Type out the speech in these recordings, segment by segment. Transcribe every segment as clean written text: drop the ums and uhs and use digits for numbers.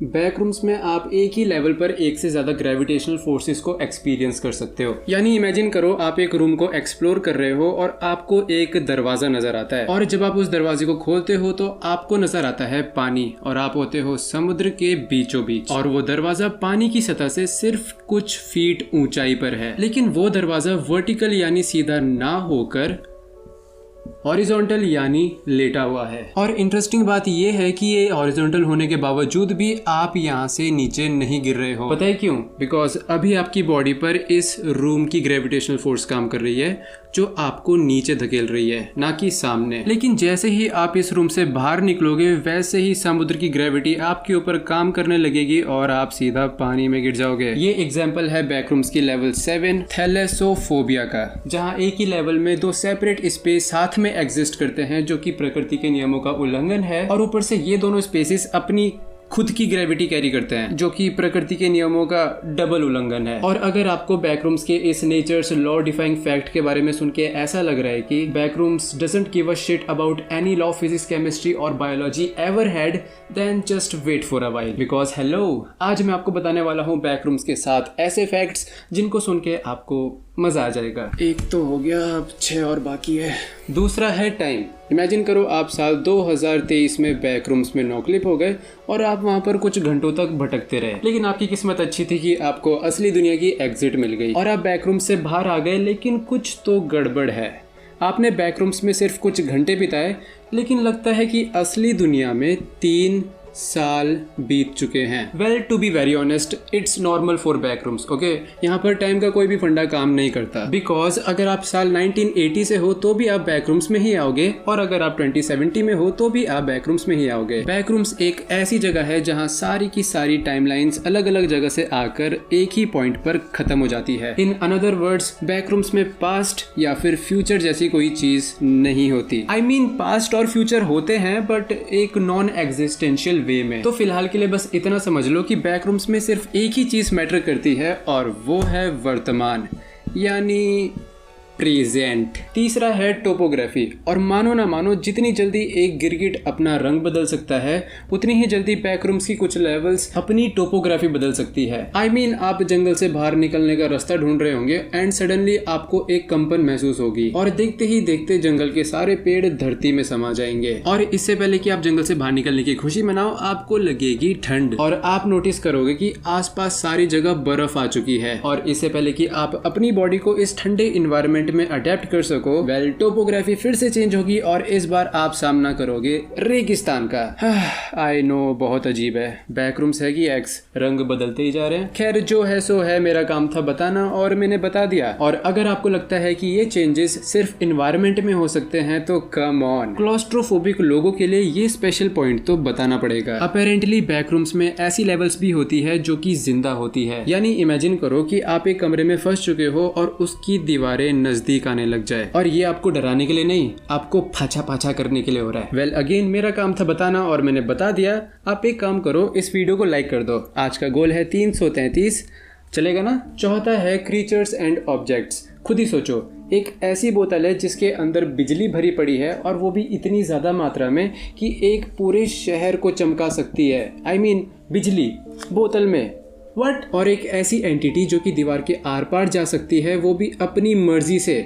बैकरूम्स में आप एक ही लेवल पर एक से ज्यादा ग्रेविटेशनल फोर्सेस को एक्सपीरियंस कर सकते हो। यानी इमेजिन करो आप एक रूम को एक्सप्लोर कर रहे हो और आपको एक दरवाजा नजर आता है, और जब आप उस दरवाजे को खोलते हो तो आपको नजर आता है पानी, और आप होते हो समुद्र के बीचों बीच, और वो दरवाजा पानी की सतह से सिर्फ कुछ फीट ऊंचाई पर है। लेकिन वो दरवाजा वर्टिकल यानी सीधा ना होकर हॉरिजॉन्टल यानी लेटा हुआ है। और इंटरेस्टिंग बात यह है कि ये हॉरिजॉन्टल होने के बावजूद भी आप यहाँ से नीचे नहीं गिर रहे हो। पता है क्यों? बिकॉज अभी आपकी बॉडी पर इस रूम की ग्रेविटेशनल फोर्स काम कर रही है जो आपको नीचे धकेल रही है, ना कि सामने। लेकिन जैसे ही आप इस रूम से बाहर निकलोगे वैसे ही समुद्र की ग्रेविटी आपके ऊपर काम करने लगेगी और आप सीधा पानी में गिर जाओगे। ये एग्जाम्पल है बैकरूम्स की लेवल 7 थैलेसोफोबिया का, जहाँ एक ही लेवल में दो सेपरेट स्पेस साथ में एग्जिस्ट करते हैं, जो कि प्रकृति के नियमों का उल्लंघन है। और ऊपर से ये दोनों स्पेसेस अपनी खुद की ग्रेविटी कैरी करते हैं, जो कि प्रकृति के नियमों का डबल उल्लंघन है। और अगर आपको बैकरूम्स के इस नेचर्स लॉ डिफाइंग फैक्ट के बारे में सुन के ऐसा लग रहा है कि backrooms doesn't give a shit about any law, physics, chemistry और biology ever had, then just wait for a while, because hello, आज मैं आपको बताने वाला हूँ बैकरूम्स के 7 ऐसे फैक्ट्स जिनको सुन के आपको मजा आ जाएगा। एक तो हो गया, अब 6 और बाकी है। दूसरा है टाइम। इमेजिन करो आप साल 2023 में बैकरूम्स में नौक्लिप हो गए और आप वहां पर कुछ घंटों तक भटकते रहे। लेकिन आपकी किस्मत अच्छी थी कि आपको असली दुनिया की एग्जिट मिल गई और आप बैकरूम्स से बाहर आ गए। लेकिन कुछ तो गड़बड़ है। आपने बैकरूम्स में सिर्फ कुछ घंटे बिताए, लेकिन लगता है कि असली दुनिया में 3 साल बीत चुके हैं। Well, to be very honest, it's normal for backrooms, okay. यहाँ पर टाइम का कोई भी फंडा काम नहीं करता, बिकॉज अगर आप साल 1980 से हो तो भी आप बैकरूम्स में ही आओगे, और अगर आप 2070 में हो तो भी आप बैकरूम्स में ही आओगे। बैकरूम्स एक ऐसी जगह है जहाँ सारी की सारी टाइमलाइंस अलग अलग जगह से आकर एक ही पॉइंट पर खत्म हो जाती है। इन अनदर वर्ड्स, बैकरूम्स में पास्ट या फिर फ्यूचर जैसी कोई चीज नहीं होती। आई मीन पास्ट और फ्यूचर होते हैं, बट एक नॉन एग्जिस्टेंशियल वे में। तो फिलहाल के लिए बस इतना समझ लो कि बैकरूम्स में सिर्फ एक ही चीज मैटर करती है, और वो है वर्तमान, यानी प्रेजेंट। तीसरा है टोपोग्राफी। और मानो ना मानो, जितनी जल्दी एक गिरगिट अपना रंग बदल सकता है, उतनी ही जल्दी बैकरूम्स की कुछ लेवल्स अपनी टोपोग्राफी बदल सकती है। आई मीन, आप जंगल से बाहर निकलने का रास्ता ढूंढ रहे होंगे एंड सडनली आपको एक कंपन महसूस होगी, और देखते ही देखते जंगल के सारे पेड़ धरती में समा जाएंगे। और इससे पहले कि आप जंगल से बाहर निकलने की खुशी मनाओ, आपको लगेगी ठंड, और आप नोटिस करोगे कि आसपास सारी जगह बर्फ आ चुकी है। और इससे पहले कि आप अपनी बॉडी को इस ठंडे इन्वायरमेंट में अडेप्ट कर सको, वेल, टोपोग्राफी फिर से चेंज होगी और इस बार आप सामना करोगे रेगिस्तान का। आई नो, बहुत अजीब है। बैकरूम्स है कि एक्स, रंग बदलते ही जा रहे हैं। खैर, जो है सो है, मेरा काम था बताना और मैंने बता दिया। और अगर आपको लगता है कि ये चेंजेस सिर्फ इन्वायरमेंट में हो सकते हैं तो कम ऑन, क्लॉस्ट्रोफोबिक लोगों के लिए ये स्पेशल पॉइंट तो बताना पड़ेगा। अपेरेंटली बैकरूम्स में ऐसी लेवल्स भी होती है जो कि जिंदा होती है। यानी इमेजिन करो कि आप एक कमरे में फंस चुके हो और उसकी दीवारें नजदीक आने लग जाए, और ये आपको डराने के लिए नहीं, आपको पाछा पाछा करने के लिए हो रहा है। वेल, अगेन, मेरा काम था बताना और मैंने बता दिया। आप एक काम करो, इस वीडियो को लाइक कर दो। आज का गोल है 333, चलेगा ना? चौथा है क्रीचर्स एंड ऑब्जेक्ट्स। खुद ही सोचो, एक ऐसी बोतल है जिसके अंदर बिजली भरी पड़ी है, और वो भी इतनी ज्यादा मात्रा में कि एक पूरे शहर को चमका सकती है। आई मीन, बिजली बोतल में, व्हाट? और एक ऐसी एंटिटी जो कि दीवार के आर पार जा सकती है, वो भी अपनी मर्जी से।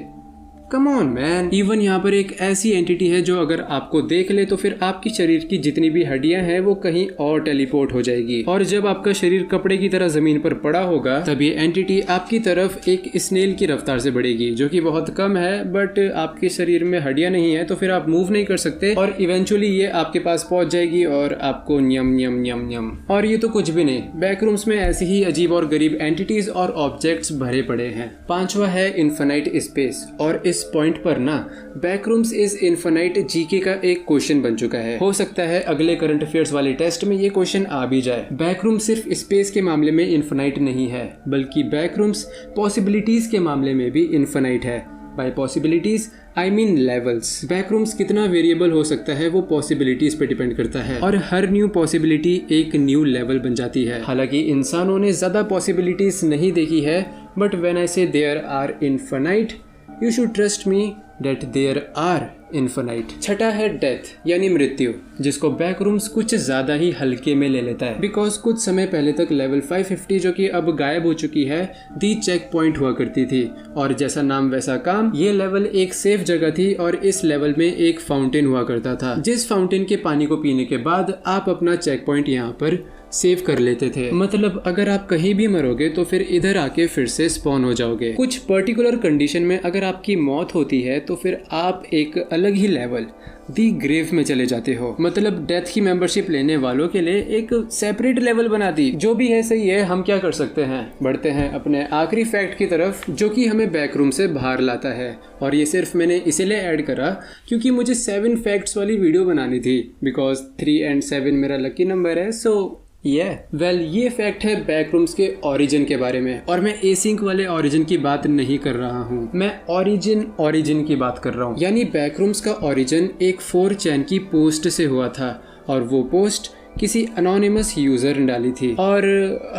Come on man. इवन यहाँ पर एक ऐसी एंटिटी है जो अगर आपको देख ले तो फिर आपकी शरीर की जितनी भी हड्डियां हैं वो कहीं और टेलीपोर्ट हो जाएगी, और जब आपका शरीर कपड़े की तरह जमीन पर पड़ा होगा तब ये एंटिटी आपकी तरफ एक स्नेल की रफ्तार से बढ़ेगी, जो कि बहुत कम है। बट आपके शरीर में हड्डियां नहीं है तो फिर आप मूव नहीं कर सकते, और इवेंचुअली ये आपके पास पहुंच जाएगी और आपको न्यम न्यम न्यम न्यम। और ये तो कुछ भी नहीं, बैकरूम्स में ऐसी ही अजीब और गरीब एंटिटीज और ऑब्जेक्ट्स भरे पड़े हैं। पांचवा है इन्फिनाइट स्पेस। और इस पॉइंट पर ना, बैकरूम्स इज इन्फिनाइट जीके का एक क्वेश्चन बन चुका है। हो सकता है अगले करंट अफेयर्स वाले टेस्ट में ये क्वेश्चन आ भी जाए। बैकरूम सिर्फ स्पेस के मामले में इन्फिनाइट नहीं है, बल्कि बैकरूम्स पॉसिबिलिटीज के मामले में भी इन्फिनाइट है। By possibilities I mean levels. Backrooms कितना वेरिएबल हो सकता है वो पॉसिबिलिटीज पे डिपेंड करता है, और हर न्यू पॉसिबिलिटी एक न्यू लेवल बन जाती है। हालांकि इंसानों ने ज्यादा पॉसिबिलिटीज नहीं देखी है, but when I say there are infinite, you should trust me that there are infinite. छठा है डेथ यानी मृत्यु, जिसको बैकरूम्स कुछ ज्यादा ही हल्के में ले लेता है, बिकॉज कुछ समय पहले तक लेवल 550 जो कि अब गायब हो चुकी है, दी चेक पॉइंट हुआ करती थी। और जैसा नाम वैसा काम, ये लेवल एक सेफ जगह थी और इस लेवल में एक फाउंटेन हुआ करता था, जिस फाउंटेन के पानी को पीने के बाद आप अपना चेक पॉइंट यहाँ पर सेव कर लेते थे। मतलब अगर आप कहीं भी मरोगे तो फिर इधर आके फिर से स्पॉन हो जाओगे। कुछ पर्टिकुलर कंडीशन में अगर आपकी मौत होती है तो फिर आप एक अलग ही लेवल दी ग्रेव में चले जाते हो। मतलब डेथ की मेंबरशिप लेने वालों के लिए एक सेपरेट लेवल बना दी। जो भी है सही है, हम क्या कर सकते हैं, बढ़ते हैं अपने आखिरी फैक्ट की तरफ, जो कि हमें बैकरूम से बाहर लाता है। और ये सिर्फ मैंने इसीलिए ऐड करा क्योंकि मुझे 7 फैक्ट्स वाली वीडियो बनानी थी, बिकॉज 3 और 7 मेरा लकी नंबर है। सो ये फैक्ट है बैकरूम्स के ओरिजिन के बारे में। और मैं एसिंक वाले ओरिजिन की बात नहीं कर रहा हूँ, मैं ओरिजिन की बात कर रहा हूँ। यानी बैकरूम्स का ओरिजिन एक 4chan की पोस्ट से हुआ था, और वो पोस्ट किसी अनोनिमस यूजर ने डाली थी। और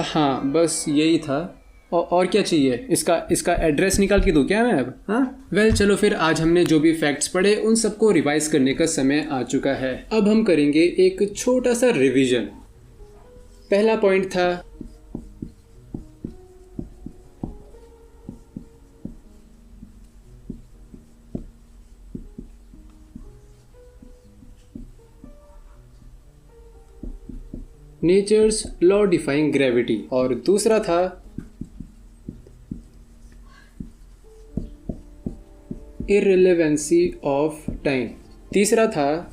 हाँ, बस यही था। और क्या चाहिए, इसका एड्रेस निकाल के दूं क्या मैं अब? हाँ वेल चलो फिर, आज हमने जो भी फैक्ट्स पढ़े उन सबको रिवाइज करने का समय आ चुका है। अब हम करेंगे एक छोटा सा रिवीजन। पहला पॉइंट था नेचर्स लॉ डिफाइंग ग्रेविटी, और दूसरा था इररिलेवेंसी ऑफ टाइम। तीसरा था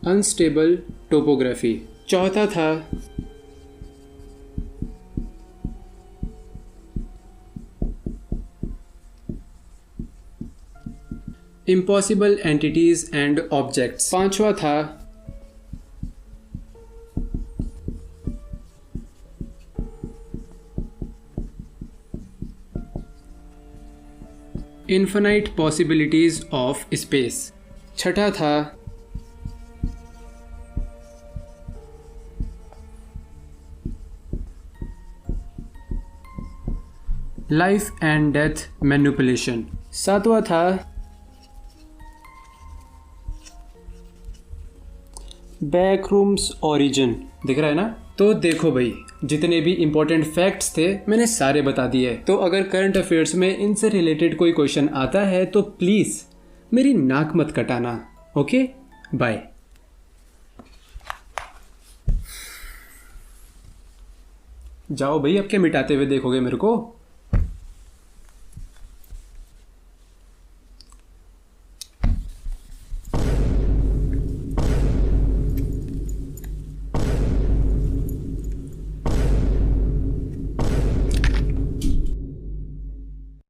अनस्टेबल टोपोग्राफी। चौथा था इम्पॉसिबल एंटिटीज एंड ऑब्जेक्ट्स। पांचवा था इन्फिनाइट पॉसिबिलिटीज ऑफ स्पेस। छठा था लाइफ एंड डेथ मैनिपुलेशन। सातवां था बैकरूम्स ओरिजिन। दिख रहा है ना? तो देखो भाई, जितने भी इंपॉर्टेंट फैक्ट्स थे मैंने सारे बता दिए। तो अगर करंट अफेयर्स में इनसे रिलेटेड कोई क्वेश्चन आता है तो प्लीज मेरी नाक मत कटाना। Okay, bye. जाओ भाई, अब क्या मिटाते हुए देखोगे मेरे को?